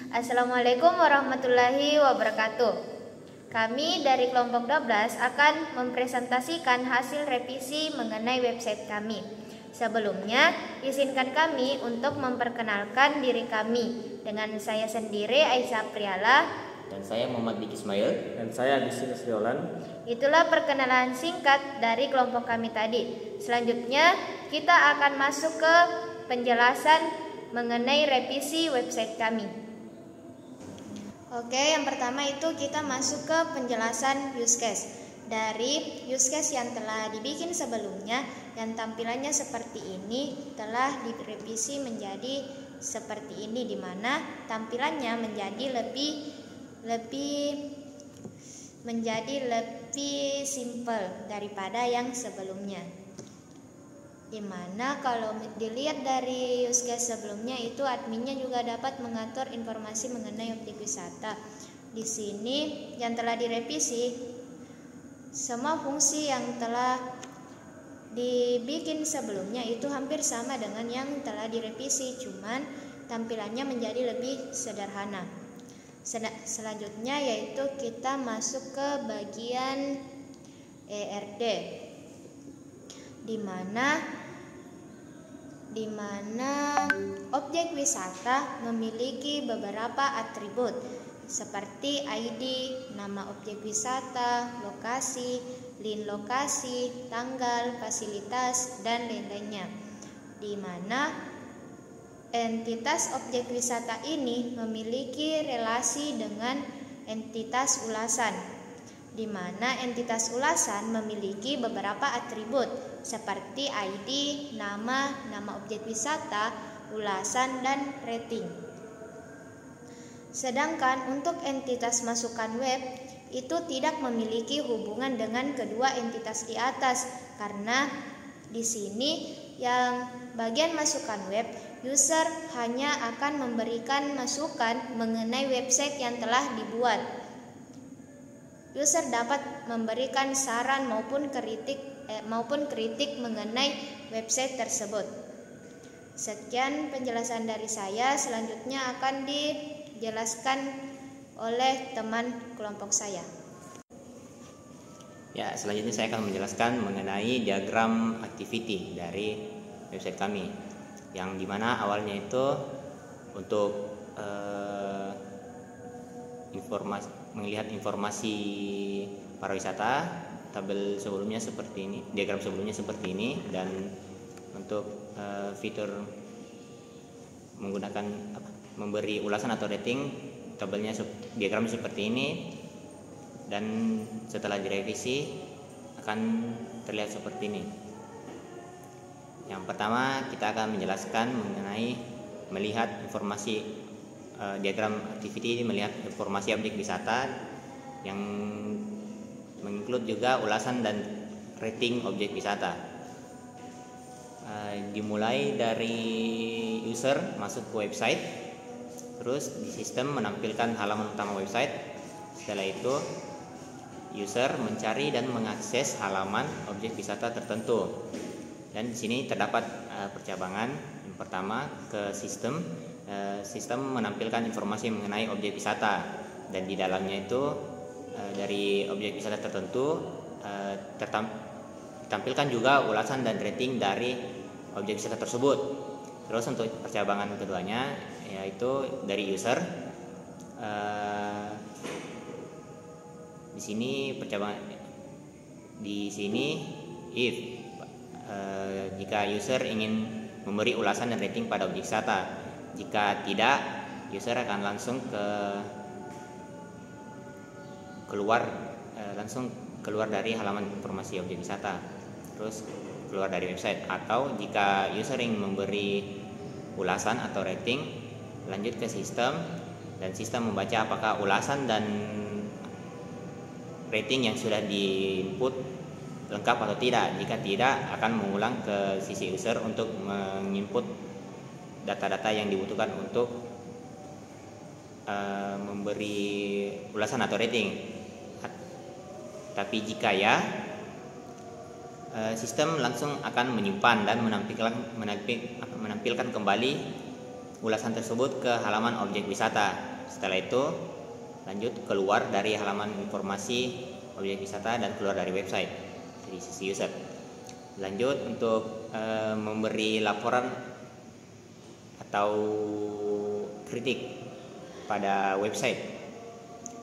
Assalamualaikum warahmatullahi wabarakatuh. Kami dari kelompok 12 akan mempresentasikan hasil revisi mengenai website kami. Sebelumnya, izinkan kami untuk memperkenalkan diri kami. Dengan saya sendiri, Aisyah Priala. Dan saya Muhammad Diki Ismail. Dan saya Disini Sriolan. Itulah perkenalan singkat dari kelompok kami tadi. Selanjutnya, kita akan masuk ke penjelasan mengenai revisi website kami. Oke, yang pertama itu kita masuk ke penjelasan use case. Dari use case yang telah dibikin sebelumnya, yang tampilannya seperti ini telah direvisi menjadi seperti ini, di mana tampilannya menjadi lebih simple daripada yang sebelumnya. Dimana kalau dilihat dari use case sebelumnya itu adminnya juga dapat mengatur informasi mengenai objek wisata. Di sini yang telah direvisi, semua fungsi yang telah dibikin sebelumnya itu hampir sama dengan yang telah direvisi, cuman tampilannya menjadi lebih sederhana. Selanjutnya yaitu kita masuk ke bagian ERD, di mana objek wisata memiliki beberapa atribut seperti ID, nama objek wisata, lokasi, link lokasi, tanggal, fasilitas, dan lain-lainnya. Di mana entitas objek wisata ini memiliki relasi dengan entitas ulasan, di mana entitas ulasan memiliki beberapa atribut seperti ID, nama objek wisata, ulasan, dan rating. Sedangkan untuk entitas masukan web itu tidak memiliki hubungan dengan kedua entitas di atas, karena di sini yang bagian masukan web, user hanya akan memberikan masukan mengenai website yang telah dibuat. User dapat memberikan saran maupun kritik mengenai website tersebut. Sekian penjelasan dari saya. Selanjutnya akan dijelaskan oleh teman kelompok saya. Ya, selanjutnya saya akan menjelaskan mengenai diagram activity dari website kami, yang dimana awalnya itu untuk melihat informasi pariwisata, tabel sebelumnya seperti ini, diagram sebelumnya seperti ini, dan untuk fitur menggunakan memberi ulasan atau rating, tabelnya diagramnya seperti ini, dan setelah direvisi akan terlihat seperti ini. Yang pertama kita akan menjelaskan mengenai melihat informasi diagram activity, melihat informasi objek wisata yang menginclude juga ulasan dan rating objek wisata. Dimulai dari user masuk ke website, terus di sistem menampilkan halaman utama website. Setelah itu user mencari dan mengakses halaman objek wisata tertentu, dan di sini terdapat percabangan. Yang pertama ke sistem menampilkan informasi mengenai objek wisata, dan di dalamnya itu dari objek wisata tertentu ditampilkan juga ulasan dan rating dari objek wisata tersebut. Terus untuk percabangan keduanya yaitu dari user, di sini percabangan di sini if jika user ingin memberi ulasan dan rating pada objek wisata. Jika tidak, user akan langsung keluar dari halaman informasi objek wisata, terus keluar dari website. Atau jika user ingin memberi ulasan atau rating, lanjut ke sistem, dan sistem membaca apakah ulasan dan rating yang sudah diinput lengkap atau tidak. Jika tidak, akan mengulang ke sisi user untuk menginput data-data yang dibutuhkan untuk memberi ulasan atau rating. Tapi jika ya, sistem langsung akan menyimpan dan menampilkan kembali ulasan tersebut ke halaman objek wisata. Setelah itu lanjut keluar dari halaman informasi objek wisata dan keluar dari website dari sisi user. Lanjut untuk memberi laporan atau kritik pada website.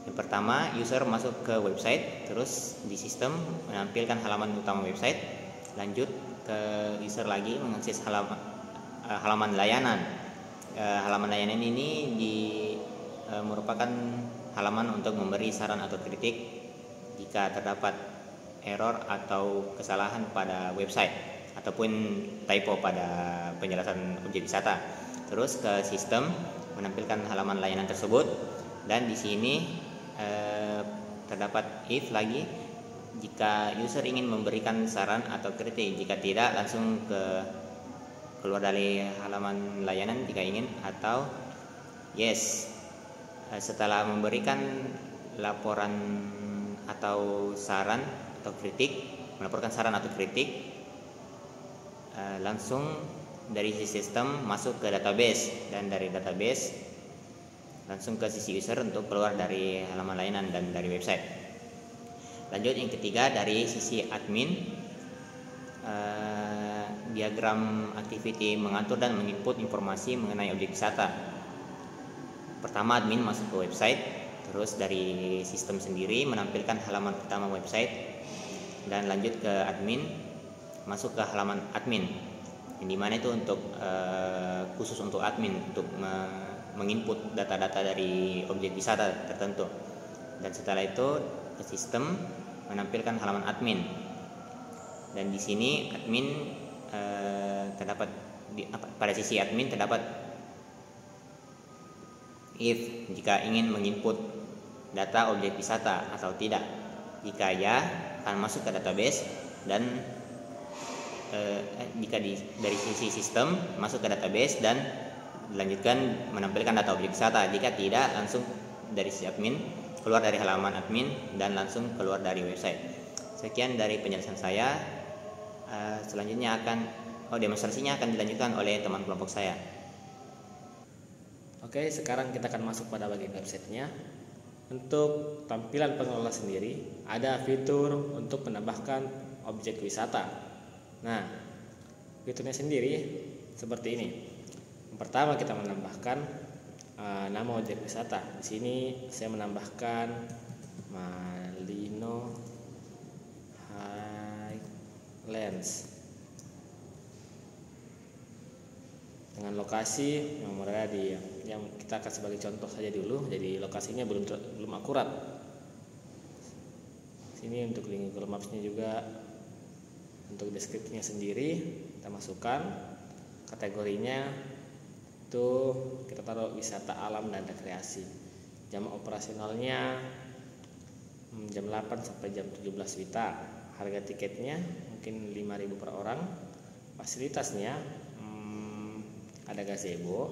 Yang pertama, user masuk ke website, terus di sistem menampilkan halaman utama website. Lanjut ke user lagi mengakses halaman layanan. Halaman layanan ini merupakan halaman untuk memberi saran atau kritik jika terdapat error atau kesalahan pada website ataupun typo pada penjelasan objek wisata. Terus ke sistem menampilkan halaman layanan tersebut, dan di sini terdapat if lagi jika user ingin memberikan saran atau kritik. Jika tidak, langsung keluar dari halaman layanan jika ingin, atau yes setelah memberikan laporan atau saran atau kritik, melaporkan saran atau kritik, langsung dari sistem masuk ke database, dan dari database langsung ke sisi user untuk keluar dari halaman layanan dan dari website. Lanjut yang ketiga, dari sisi admin, diagram activity mengatur dan menginput informasi mengenai objek wisata. Pertama, admin masuk ke website, terus dari sistem sendiri menampilkan halaman pertama website, dan lanjut ke admin, masuk ke halaman admin, yang dimana itu untuk khusus untuk admin untuk menginput data-data dari objek wisata tertentu. Dan setelah itu ke sistem menampilkan halaman admin, dan di sini admin terdapat pada sisi admin terdapat if jika ingin menginput data objek wisata atau tidak. Jika ya, akan masuk ke database, dan jika dari sisi sistem masuk ke database dan dilanjutkan menampilkan data objek wisata. Jika tidak, langsung dari sisi admin keluar dari halaman admin dan langsung keluar dari website. Sekian dari penjelasan saya. Selanjutnya demonstrasinya akan dilanjutkan oleh teman kelompok saya. Oke, sekarang kita akan masuk pada bagian websitenya. Untuk tampilan pengelola sendiri, ada fitur untuk menambahkan objek wisata. Nah, fiturnya sendiri seperti ini. Yang pertama, kita menambahkan nama objek wisata. Di sini saya menambahkan Malino Highlands dengan lokasi yang berada di, yang kita akan sebagai contoh saja dulu. Jadi lokasinya belum akurat. Sini untuk link Google Maps-nya juga. Untuk deskripsinya sendiri kita masukkan kategorinya itu kita taruh wisata alam dan rekreasi. Jam operasionalnya jam 8 sampai jam 17 WITA. Harga tiketnya mungkin 5.000 per orang. Fasilitasnya ada gazebo,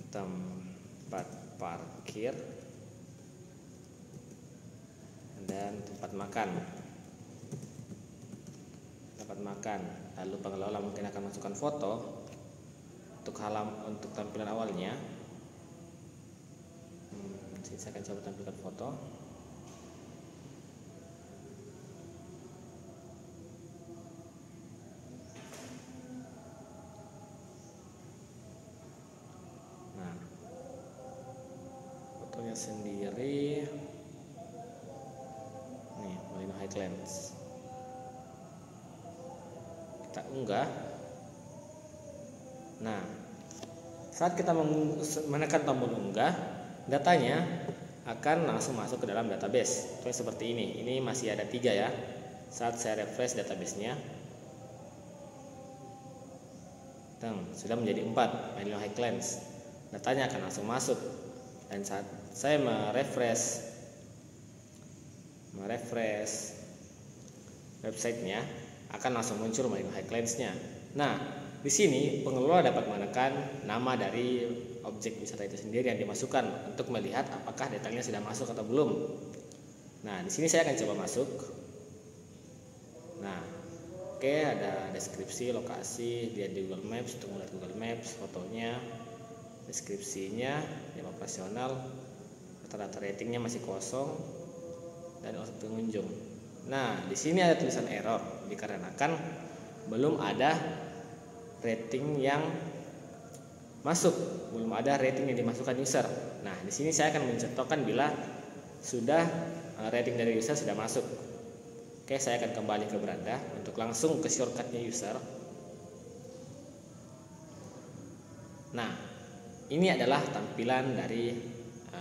tempat parkir, dan tempat makan. Lalu pengelola mungkin akan masukkan foto untuk tampilan awalnya. Saya akan coba tampilkan foto. Nah, fotonya sendiri nih, Malino Highlands. Kita unggah. Nah, saat kita menekan tombol unggah, datanya akan langsung masuk ke dalam database. Itu seperti ini. Ini masih ada 3 ya. Saat saya refresh database-nya, sudah menjadi 4, Malino Highlands. Datanya akan langsung masuk. Dan saat saya merefresh websitenya, akan langsung muncul Malino Highlands-nya. Nah, di sini pengelola dapat menekan nama dari objek wisata itu sendiri yang dimasukkan untuk melihat apakah detailnya sudah masuk atau belum. Nah, di sini saya akan coba masuk. Nah, Oke, ada deskripsi, lokasi, lihat di Google Maps untuk melihat Google Maps, fotonya, deskripsinya, jam operasional, rata-rata ratingnya masih kosong, dan untuk pengunjung. Nah, di sini ada tulisan error dikarenakan belum ada rating yang masuk, belum ada rating yang dimasukkan user. Nah, di sini saya akan mencontohkan bila sudah rating dari user sudah masuk. Oke, saya akan kembali ke beranda untuk langsung ke shortcutnya user. Nah, ini adalah tampilan dari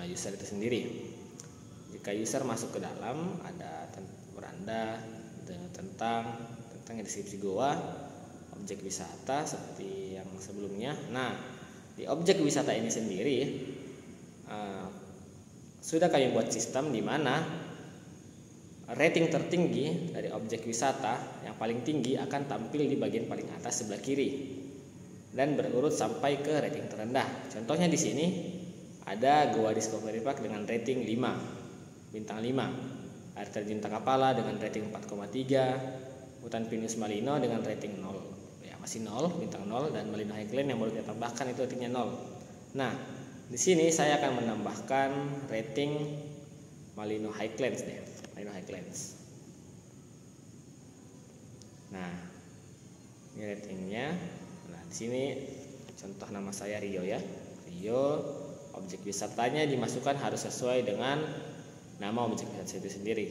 user itu sendiri. Jika user masuk ke dalam, ada beranda tentang deskripsi goa, objek wisata seperti yang sebelumnya. Nah, di objek wisata ini sendiri sudah kami buat sistem di mana rating tertinggi dari objek wisata yang paling tinggi akan tampil di bagian paling atas sebelah kiri dan berurut sampai ke rating terendah. Contohnya di sini ada Goa Discovery Park dengan rating 5, bintang 5. Air terjun Takapala dengan rating 4,3, Hutan Pinus Malino dengan rating 0. Masih 0, bintang 0, dan Malino Highlands yang baru kita tambahkan itu ratingnya 0. Nah, di sini saya akan menambahkan rating Malino Highlands deh, Malino Highlands. Nah, ini ratingnya. Nah, di sini contoh nama saya Rio ya. Rio, objek wisatanya dimasukkan harus sesuai dengan nama objek wisata itu sendiri.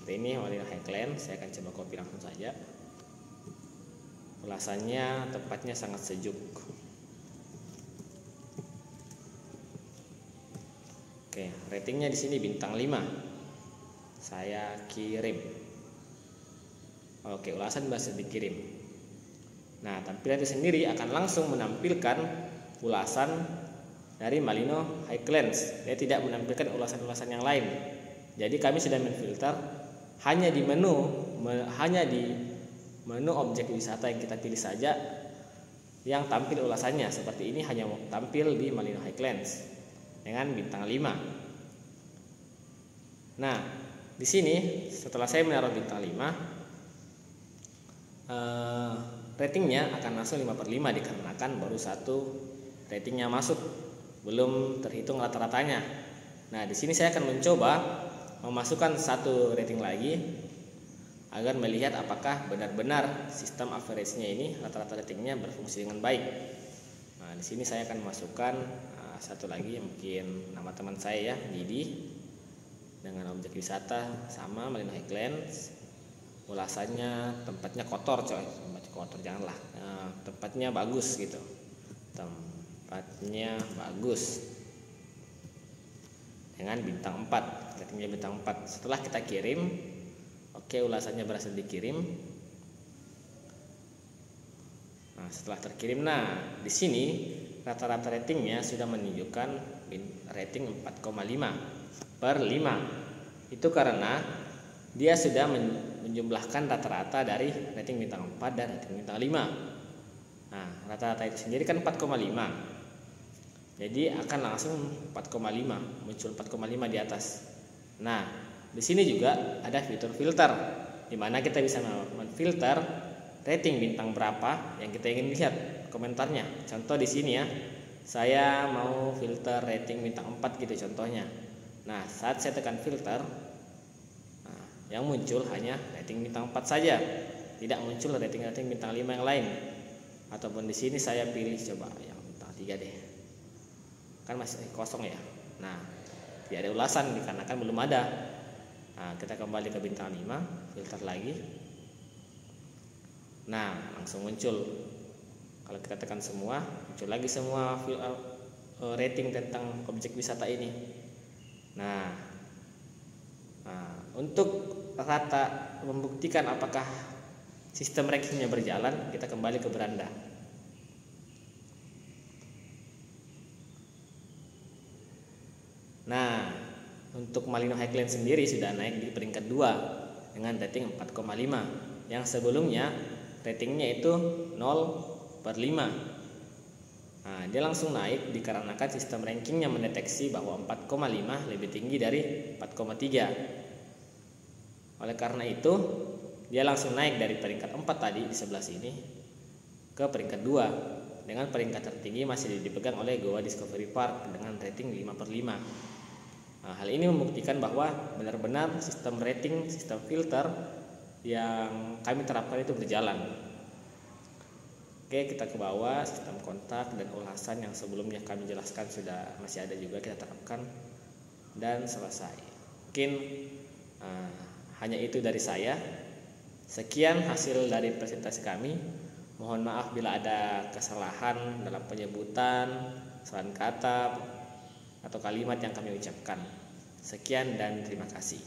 Ini Malino Highlands, saya akan coba copy langsung saja. Ulasannya tempatnya sangat sejuk. Oke, ratingnya di sini bintang 5. Saya kirim. Oke, ulasan bisa dikirim. Nah, tampilan itu sendiri akan langsung menampilkan ulasan dari Malino Highlands. Dia tidak menampilkan ulasan-ulasan yang lain. Jadi kami sudah menfilter hanya di menu objek wisata yang kita pilih saja yang tampil ulasannya. Seperti ini hanya tampil di Malino Highlands dengan bintang 5. Nah, di sini setelah saya menaruh bintang 5, ratingnya akan langsung 5/5 dikarenakan baru satu ratingnya masuk, belum terhitung rata-ratanya. Nah, di sini saya akan mencoba memasukkan satu rating lagi agar melihat apakah benar-benar sistem average-nya ini rata-rata ratingnya berfungsi dengan baik. Nah, di sini saya akan masukkan satu lagi, mungkin nama teman saya ya, Didi, dengan objek wisata sama Malino Highlands. Ulasannya tempatnya kotor coy, tempatnya kotor janganlah. Tempatnya bagus gitu. Tempatnya bagus. Dengan bintang 4, ratingnya bintang 4. Setelah kita kirim, oke, ulasannya berhasil dikirim. Nah, setelah terkirim, di sini rata-rata ratingnya sudah menunjukkan rating 4,5/5. Itu karena dia sudah menjumlahkan rata-rata dari rating bintang 4 dan rating bintang 5. Nah, rata-rata itu sendiri kan 4,5. Jadi akan langsung 4,5, muncul 4,5 di atas. Nah, di sini juga ada fitur filter, di mana kita bisa memfilter rating bintang berapa yang kita ingin lihat komentarnya. Contoh di sini ya, saya mau filter rating bintang 4 gitu contohnya. Nah, saat saya tekan filter, yang muncul hanya rating bintang 4 saja, tidak muncul rating-rating bintang 5 yang lain. Ataupun di sini saya pilih coba yang bintang 3 deh, kan masih kosong ya. Nah, tidak ada ulasan dikarenakan belum ada. Nah, kita kembali ke bintang 5, filter lagi. Nah, langsung muncul. Kalau kita tekan semua, muncul lagi semua rating tentang objek wisata ini. Nah, untuk rata membuktikan apakah sistem rankingnya berjalan, kita kembali ke beranda. Nah, untuk Malino Highlands sendiri sudah naik di peringkat 2 dengan rating 4,5. Yang sebelumnya ratingnya itu 0/5. Nah, dia langsung naik dikarenakan sistem rankingnya mendeteksi bahwa 4,5 lebih tinggi dari 4,3. Oleh karena itu, dia langsung naik dari peringkat 4 tadi di sebelah sini ke peringkat 2, dengan peringkat tertinggi masih dipegang oleh Goa Discovery Park dengan rating 5/5. Nah, hal ini membuktikan bahwa benar-benar sistem rating, sistem filter yang kami terapkan itu berjalan. Oke, kita ke bawah, sistem kontak dan ulasan yang sebelumnya kami jelaskan sudah masih ada juga kita terapkan dan selesai. Mungkin hanya itu dari saya. Sekian hasil dari presentasi kami. Mohon maaf bila ada kesalahan dalam penyebutan, kesalahan kata, atau kalimat yang kami ucapkan. Sekian dan terima kasih.